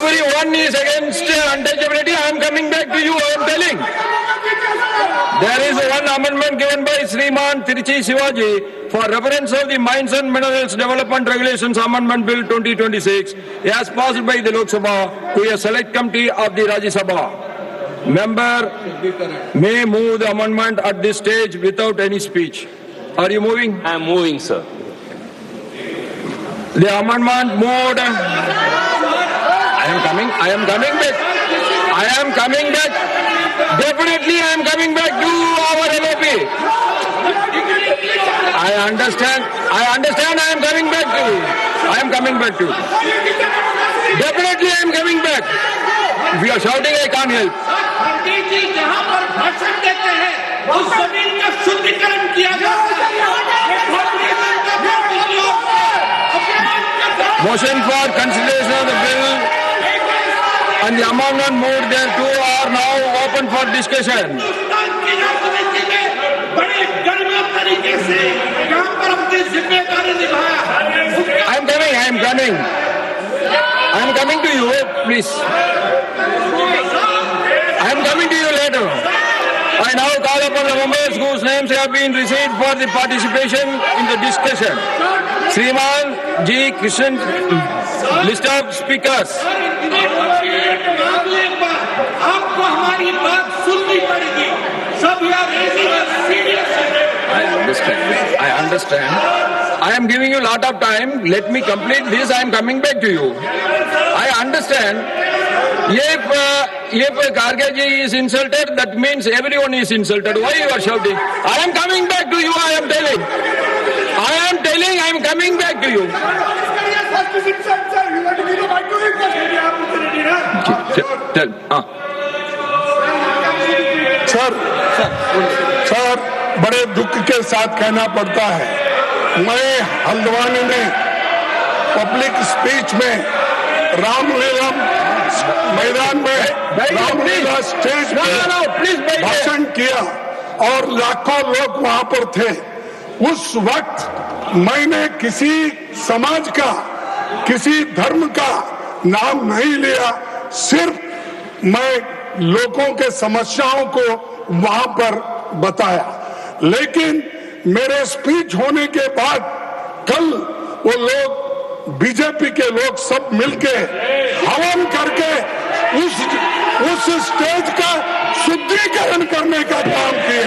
Everyone is against untouchability. I am coming back to you. I am telling. There is one amendment given by Sriman Tiruchi Shivaji for reference of the Mines and Minerals Development Regulations Amendment Bill 2026 as passed by the Lok Sabha to a select committee of the Rajya Sabha. Member may move the amendment at this stage without any speech. Are you moving? I am moving, sir. The amendment moved. I am coming back. I am coming back. Definitely I am coming back to our LOP. I understand I am coming back to you. I am coming back to you. Definitely I am coming back. If you are shouting, I can't help. जी जहाँ पर भाषण देते हैं उस जमीन का शुद्धिकरण किया जाता है। Motion for consideration of the bill and the amendment moved thereto are now open for discussion. Hindustan की राजनीति में बड़े गर्म तरीके से यहाँ पर अपनी जिम्मेदारी निभाया। I am coming to you, please. I am coming to you later. I now call upon the members whose names have been received for the participation in the discussion. Sriman G. Krishnan, list of speakers. आपको हमारी बात सुननी पड़ेगी। सब यार serious I understand. I am giving you a lot of time. Let me complete this. I am coming back to you. I understand. If Kharge ji is insulted, that means everyone is insulted. Why you are shouting? I am coming back to you. I am telling. I am coming back to you. Tell. Sir बड़े दुख के साथ कहना पड़ता है, मैं हल्द्वानी में public speech में रामलीला मैदान में रामलीला स्टेज पे भाषण किया और लाखों लोग वहां पर थे। उस वक्त मैंने किसी समाज का, किसी धर्म का नाम नहीं लिया, सिर्फ मैं लोगों के समस्याओं को वहां पर बताया। लेकिन मेरे स्पीच होने के बाद कल वो लोग, बीजेपी के लोग सब मिलके हवन करके उस स्टेज का शुद्धिकरण करने का काम किए।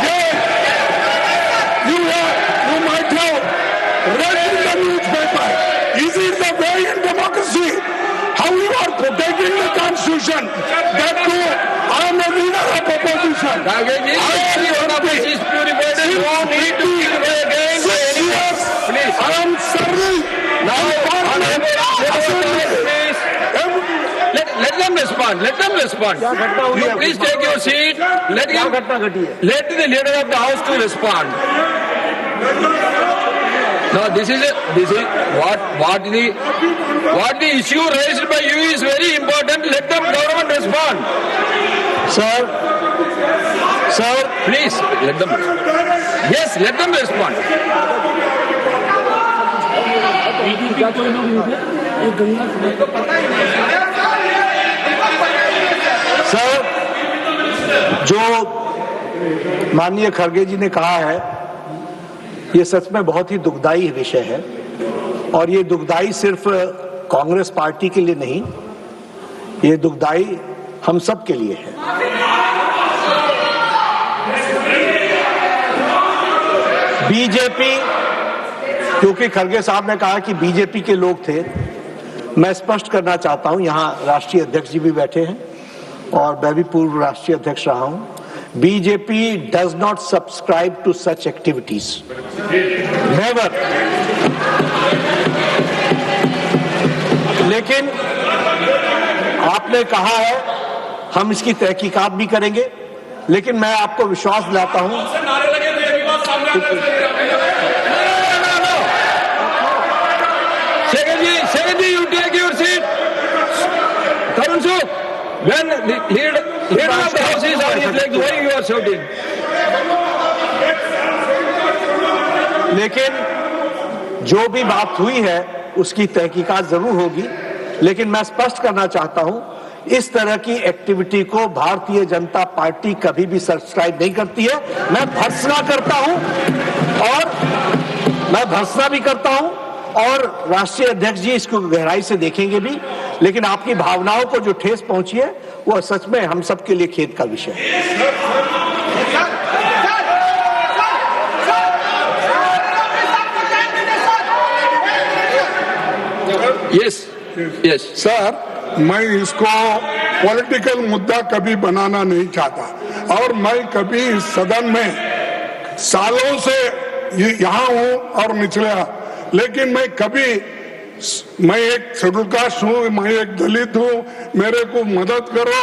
ये you might have read in the newspaper. Is it the way in democracy? How you are protecting the constitution? That too, I am a leader of opposition. I am serving. Let them respond. You please take your seat. Let the leader of the house to respond. No, this is what the issue raised by you is very important. Let the government respond. Sir, please let them. Yes, let them respond. Sir, जो माननीय खड़गे जी ने कहा है, ये सच में बहुत ही दुखदाई विषय है और ये दुखदाई सिर्फ कांग्रेस पार्टी के लिए नहीं, ये दुखदाई हम सब के लिए है। बीजेपी, क्योंकि खड़गे साहब ने कहा कि बीजेपी के लोग थे, मैं स्पष्ट करना चाहता हूं, यहाँ राष्ट्रीय अध्यक्ष जी भी बैठे हैं और मैं भी पूर्व राष्ट्रीय अध्यक्ष रहा हूं। BJP does not subscribe to such activities, never. लेकिन आपने कहा है हम इसकी तहकीकात भी करेंगे, लेकिन मैं आपको विश्वास दिलाता हूं Secondly, you take your seat. Tarun Suk, when the leader of the house is on his legs, why you are shouting? लेकिन जो भी बात हुई है उसकी तहकीकात जरूर होगी, लेकिन मैं स्पष्ट करना चाहता हूं, इस तरह की एक्टिविटी को भारतीय जनता पार्टी कभी भी सब्सक्राइब नहीं करती है। मैं भर्त्सना करता हूं और मैं भर्त्सना भी करता हूं और राष्ट्रीय अध्यक्ष जी इसको गहराई से देखेंगे भी, लेकिन आपकी भावनाओं को जो ठेस पहुंची है वो सच में हम सबके लिए खेद का विषय है। Yes, yes. सर, मैं इसको पॉलिटिकल मुद्दा कभी बनाना नहीं चाहता और मैं कभी इस सदन में सालों से यहाँ हूँ और निचला, लेकिन मैं एक शेड्यूल कास्ट हूँ, मैं एक दलित हूँ, मेरे को मदद करो,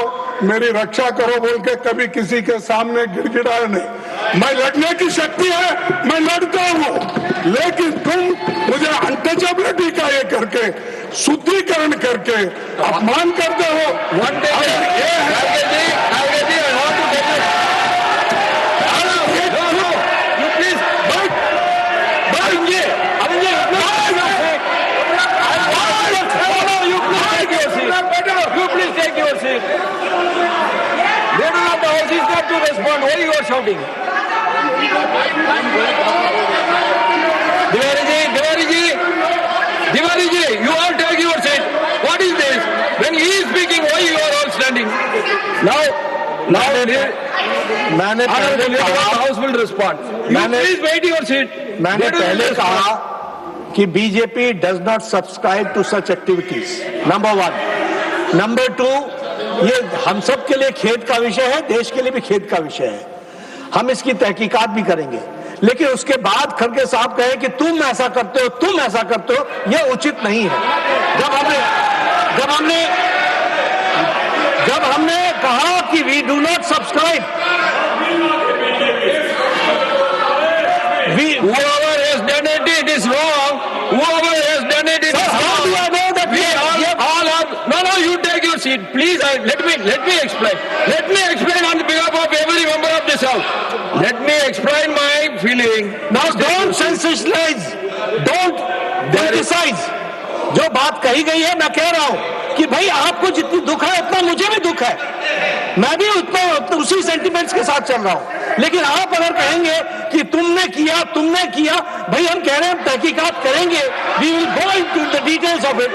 मेरी रक्षा करो बोल के कभी किसी के सामने गिड़गिड़ाया नहीं। मैं लड़ने की शक्ति है, मैं लड़ता हूँ, लेकिन तुम मुझे अनटचेबिलिटी का ये करके शुद्धिकरण करके अपमान करते हो। Respond. Why you are shouting? Tiwari ji, you all take your seat. What is this? When he is speaking, why you are all standing? Now, मैंने पहले the कहा, House will respond. You please wait your seat. मैंने Let us पहले respond. कहा कि BJP does not subscribe to such activities, number 1। Number 2, ये हम सब के लिए खेद का विषय है, देश के लिए भी खेद का विषय है। हम इसकी तहकीकात भी करेंगे, लेकिन उसके बाद खड़गे साहब कहे कि तुम ऐसा करते हो, तुम ऐसा करते हो, यह उचित नहीं है। जब हमने कहा कि we do not subscribe, Whoever has done it, it is wrong. Whoever has done it, it is how wrong. do I know that We all have. No, you take your seat, please. Let me explain. Let me explain on behalf of every member of this house. Let me explain my feeling. Now don't sensationalize, don't criticize. जो बात कही गई है, मैं कह रहा हूं कि भाई आपको जितनी दुख है उतना मुझे भी दुख है, मैं भी उतना उसी सेंटिमेंट्स के साथ चल रहा हूं। लेकिन आप अगर कहेंगे कि तुमने किया, भाई हम कह रहे हैं तहकीकात करेंगे, we will go into the details of it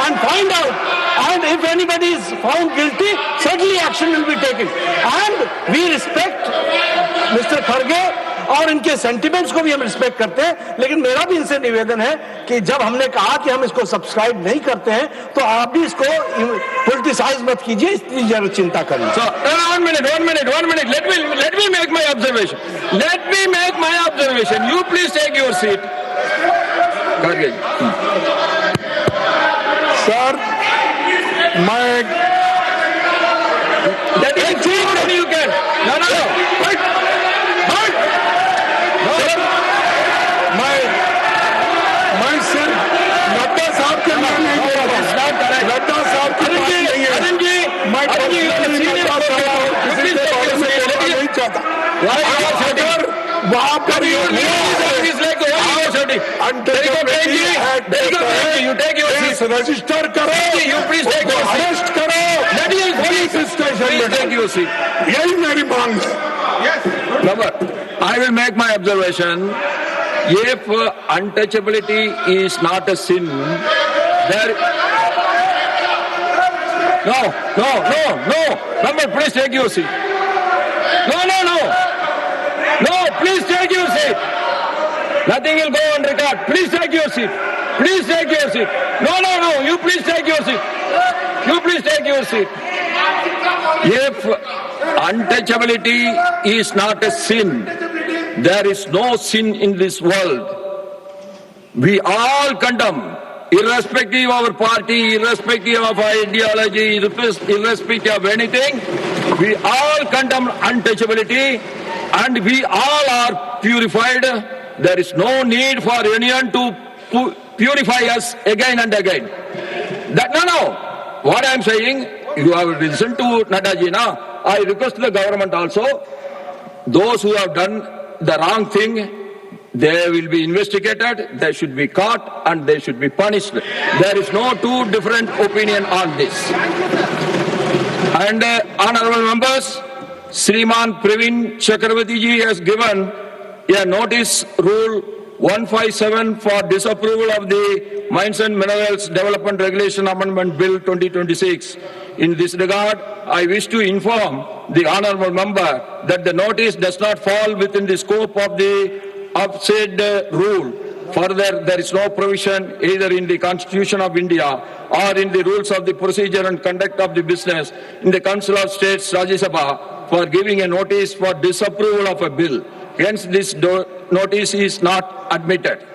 and find out, and if anybody is found guilty, certainly action will be taken, and we respect Mr. Kharge और इनके सेंटिमेंट्स को भी हम रिस्पेक्ट करते हैं। लेकिन मेरा भी इनसे निवेदन है कि जब हमने कहा कि हम इसको सब्सक्राइब नहीं करते हैं, तो आप भी इसको पॉलिटिसाइज मत कीजिए, इसकी जरूर चिंता करिए। So, one minute. Let me make my observation. You please take your seat. Sir, मैं Let me see what you can. No. मैं सिर्फ नड्डा साहब के नाम नहीं बोल रहा हूं। नड्डा साहब के नाम नहीं है। Arun ji, मैं किसी के बारे में बोलना नहीं चाहता। अगर वहां पर you take your seat. Register करो, You please take your seat. Arrest करो, पुलिस स्टेशन Please में take your seat. यही मेरी मांग है। Robert, I will make my observation. If untouchability is not a sin, there. No. Robert, please take your seat. No, please take your seat. Nothing will go on record. Please take your seat. No. You please take your seat. If untouchability is not a sin, there is no sin in this world. We all condemn, irrespective of our party, irrespective of our ideology, irrespective of anything, we all condemn untouchability and we all are purified. There is no need for anyone to purify us again and again. No. What I am saying, you have listened to Nadaji now. I request the government also, those who have done the wrong thing, They will be investigated, they should be caught, and they should be punished. There is no two different opinion on this. And honorable members, Sriman Praveen Chakravarti ji has given a notice rule 157 for disapproval of the Mines and Minerals Development Regulation Amendment Bill 2026. In this regard, I wish to inform the honorable member that the notice does not fall within the scope of the said rule. Further, there is no provision either in the Constitution of India or in the rules of the procedure and conduct of the business in the Council of States Rajya Sabha for giving a notice for disapproval of a bill. Hence, this notice is not admitted.